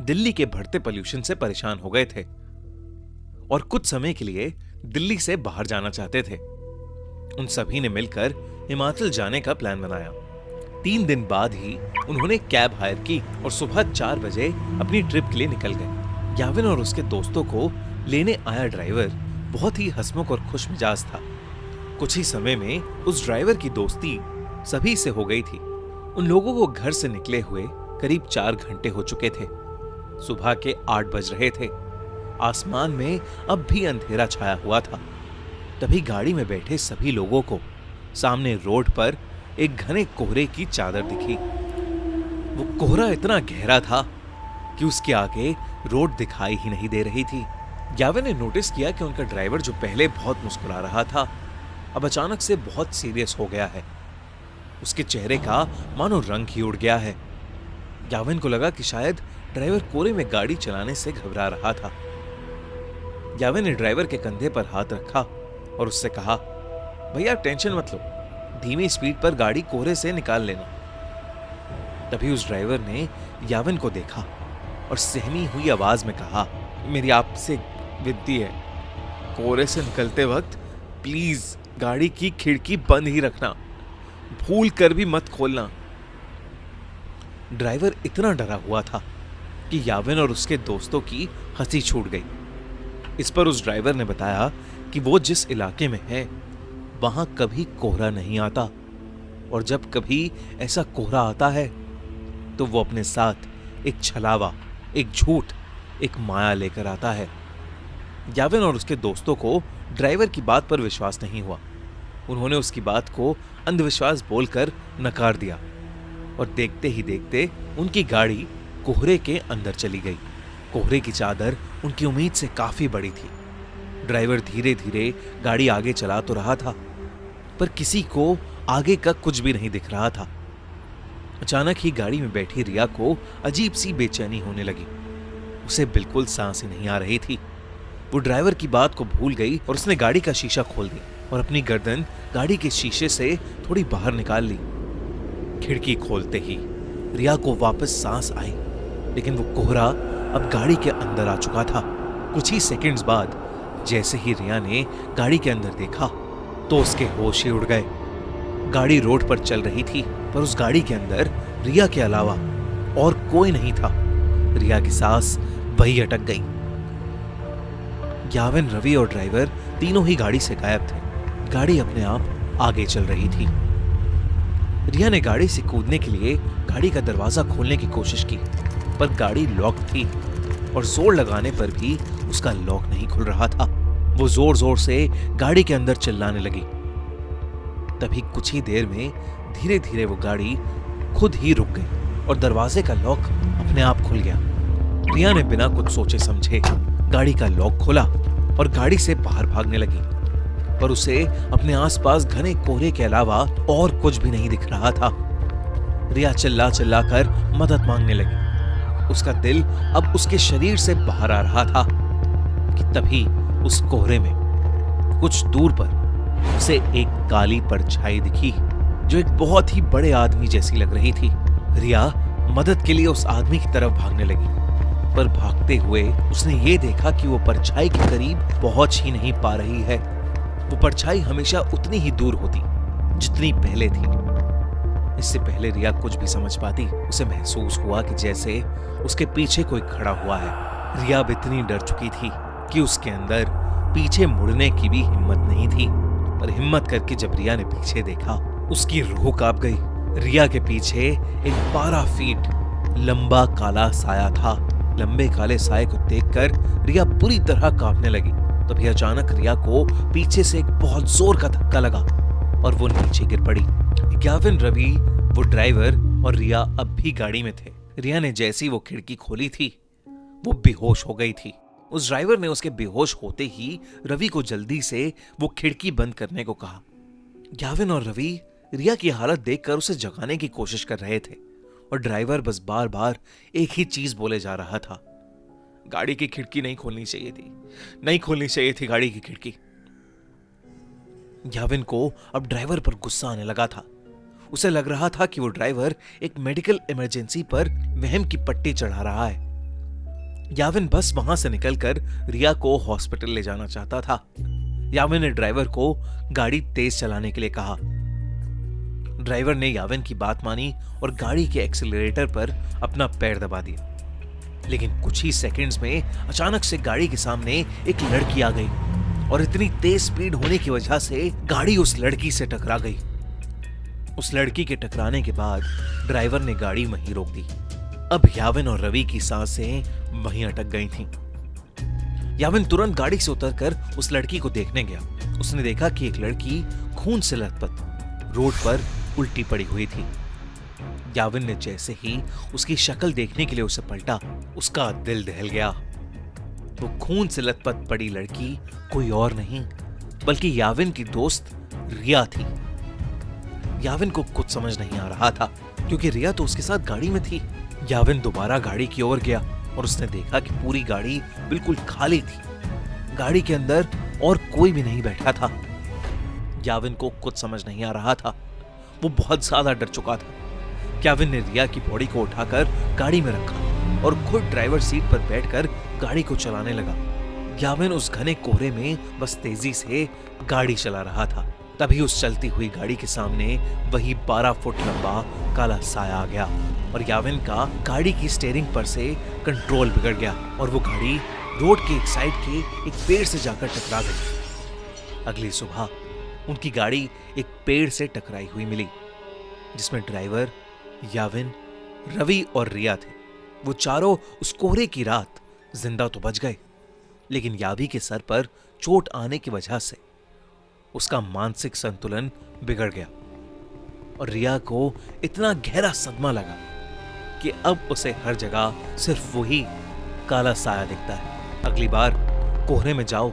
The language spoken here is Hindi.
दिल्ली के बढ़ते पोल्यूशन से परेशान हो गए थे और कुछ समय के लिए दिल्ली से बाहर जाना चाहते थे। उन सभी ने मिलकर हिमाचल जाने का प्लान बनाया। 3 दिन बाद ही उन्होंने कैब हायर की और सुबह 4 बजे अपनी ट्रिप के लिए निकल गए। याविन और उसके दोस्तों को लेने आया ड्राइवर बहुत ही हंसमुख और खुश मिजाज था। कुछ ही समय में उस ड्राइवर की दोस्ती सभी से हो गई थी। उन लोगों को घर से निकले हुए करीब 4 घंटे हो चुके थे। सुबह के 8 बज रहे थे। आसमान में अब भी अंधेरा छाया हुआ था। तभी गाड़ी में बैठे सभी लोगों को सामने रोड पर एक घने कोहरे की चादर दिखी। वो कोहरा इतना गहरा था कि उसके आगे रोड दिखाई ही नहीं दे रही थी। याविन ने नोटिस किया कि उनका ड्राइवर जो पहले बहुत मुस्कुरा रहा था, अब अचानक से बहुत सीरियस हो गया है। उसके चेहरे का मानो रंग ही उड़ गया है। याविन को लगा कि शायद ड्राइवर कोहरे में गाड़ी चलाने से घबरा रहा था। याविन ने ड्राइवर के कंधे पर हाथ रखा और उससे कहा, भैया टेंशन मत लो, धीमी स्पीड पर गाड़ी कोहरे से निकाल लेना। तभी उस ड्राइवर ने याविन को देखा और सहमी हुई आवाज में कहा, मेरी आपसे विनती है, कोहरे से निकलते वक्त प्लीज गाड़ी की खिड़की बंद ही रखना, भूल कर भी मत खोलना। ड्राइवर इतना डरा हुआ था कि याविन और उसके दोस्तों की हंसी छूट गई। इस पर उस ड्राइवर ने बताया कि वो जिस इलाके में है वहां कभी कोहरा नहीं आता और जब कभी ऐसा कोहरा आता है तो वो अपने साथ एक छलावा, एक झूठ, एक माया लेकर आता है। याविन और उसके दोस्तों को ड्राइवर की बात पर विश्वास नहीं हुआ। उन्होंने उसकी बात को अंधविश्वास बोलकर नकार दिया और देखते ही देखते उनकी गाड़ी कोहरे के अंदर चली गई। कोहरे की चादर उनकी उम्मीद से काफी बड़ी थी। ड्राइवर धीरे धीरे गाड़ी आगे चला तो रहा था, पर किसी को आगे का कुछ भी नहीं दिख रहा था। अचानक ही गाड़ी में बैठी रिया को अजीब सी बेचैनी होने लगी। उसे बिल्कुल सांस ही नहीं आ रही थी। वो ड्राइवर की बात को भूल गई और उसने गाड़ी का शीशा खोल दिया और अपनी गर्दन गाड़ी के शीशे से थोड़ी बाहर निकाल ली। खिड़की खोलते ही रिया को वापस सांस आई, लेकिन वो कोहरा अब गाड़ी के अंदर आ चुका था। कुछ ही सेकंड्स बाद जैसे ही रिया ने गाड़ी के अंदर देखा तो उसके होश ही उड़ गए। गाड़ी रोड पर चल रही थी, पर उस गाड़ी के अंदर रिया के अलावा और कोई नहीं था। रिया की सांस वही अटक गई। याविन, रवि और ड्राइवर तीनों ही गाड़ी से गायब थे। गाड़ी अपने आप आगे चल रही थी। रिया ने गाड़ी से कूदने के लिए गाड़ी का दरवाजा खोलने की कोशिश की, पर गाड़ी लॉक थी और जोर लगाने पर भी उसका लॉक नहीं खुल रहा था। वो जोर जोर से गाड़ी के अंदर चिल्लाने लगी। तभी कुछ ही देर में धीरे धीरे वो गाड़ी खुद ही रुक गई और दरवाजे का लॉक अपने आप खुल गया। रिया ने बिना कुछ सोचे समझे गाड़ी का लॉक खोला और गाड़ी से बाहर भागने लगी, पर उसे अपने आसपास घने कोहरे के अलावा और कुछ भी नहीं दिख रहा था। रिया चिल्ला चिल्ला कर मदद मांगने लगी। उसका दिल अब उसके शरीर से बाहर आ रहा था कि तभी उस कोहरे में कुछ दूर पर उसे एक काली परछाई दिखी जो एक बहुत ही बड़े आदमी जैसी लग रही थी। रिया मदद के लिए उस आदमी की तरफ भागने लगी, पर भागते हुए उसने ये देखा कि वो परछाई के करीब पहुंच ही नहीं पा रही है। वो परछाई हमेशा उतनी ही दूर होती जितनी पहले थी। इससे पहले रिया कुछ भी समझ पाती, उसे महसूस हुआ कि जैसे उसके पीछे कोई खड़ा हुआ है। रिया अब इतनी डर चुकी थी कि उसके अंदर पीछे मुड़ने की भी हिम्मत नहीं थी, पर हिम्मत करके जब रिया ने पीछे देखा, उसकी रूह कांप गई। रिया के पीछे एक 12 फीट लंबा काला साया था। लंबे काले साये को देखकर रिया बुरी तरह कांपने लगी। तभी अचानक रिया को पीछे से एक बहुत जोर का धक्का लगा और वो नीचे गिर पड़ी। याविन, रवि, वो ड्राइवर और रिया अब भी गाड़ी में थे। रिया ने जैसी वो खिड़की खोली थी, वो बेहोश हो गई थी। उस ड्राइवर ने उसके बेहोश होते ही रवि को जल्दी से वो खिड़की बंद करने को कहा। याविन और रवि रिया की हालत देखकर उसे जगाने की कोशिश कर रहे थे और ड्राइवर बस बार बार एक ही चीज बोले जा रहा था, गाड़ी की खिड़की नहीं खोलनी चाहिए थी, नहीं खोलनी चाहिए थी गाड़ी की खिड़की। याविन को अब ड्राइवर पर गुस्सा आने लगा था। उसे लग रहा था कि वो ड्राइवर एक मेडिकल इमरजेंसी पर वहम की पट्टी चढ़ा रहा है। याविन बस वहां से निकलकर रिया को हॉस्पिटल ले जाना चाहता था। याविन ने ड्राइवर को गाड़ी तेज चलाने के लिए कहा। ड्राइवर ने याविन की बात मानी और गाड़ी के एक्सीलरेटर पर अपना पैर दबा दिया। लेकिन कुछ ही सेकंड्स में अचानक से गाड़ी के सामने एक लड़की आ गई और इतनी तेज स्पीड होने की वजह से गाड़ी उस लड़की से टकरा गई। उस लड़की के टकराने के बाद ड्राइवर ने गाड़ी वहीं रोक दी। अब याविन और रवि की सांसें वहीं अटक गई थीं। याविन तुरंत गाड़ी से उतरकर उस लड़की को देखने गया। उसने देखा कि एक लड़की खून से लथपथ रोड पर उल्टी पड़ी हुई थी। याविन ने जैसे ही उसकी शक्ल देखने के लिए उसे पलटा, उसका दिल दहल गया। वो खून से लथपथ पड़ी लड़की कोई और नहीं बल्कि याविन की दोस्त रिया थी। याविन को कुछ समझ नहीं आ रहा था क्योंकि रिया तो उसके साथ गाड़ी में थी। याविन दोबारा गाड़ी की ओर गया और उसने देखा कि पूरी गाड़ी बिल्कुल खाली थी। गाड़ी के अंदर और कोई भी नहीं बैठा था। याविन को कुछ समझ नहीं आ रहा था। वो बहुत ज्यादा डर चुका था। याविन ने रिया की बॉडी को उठाकर गाड़ी में रखा और खुद ड्राइवर सीट पर बैठकर गाड़ी को चलाने लगा। याविन उस घने कोहरे में बस तेजी से गाड़ी चला रहा था। तभी उस चलती हुई गाड़ी के सामने वही 12 फुट लंबा काला साया आ गया और याविन का गाड़ी की स्टीयरिंग पर से कंट्रोल बिगड़ गया और वो गाड़ी रोड के एक साइड के एक पेड़ से जाकर टकरा गई। अगली सुबह उनकी गाड़ी एक पेड़ से टकराई हुई मिली जिसमें ड्राइवर, याविन, रवि और रिया थे। वो चारों उस कोहरे की रात जिंदा तो बच गए, लेकिन यावी के सर पर चोट आने की वजह से उसका मानसिक संतुलन बिगड़ गया और रिया को इतना गहरा सदमा लगा कि अब उसे हर जगह सिर्फ वही काला साया दिखता है। अगली बार कोहरे में जाओ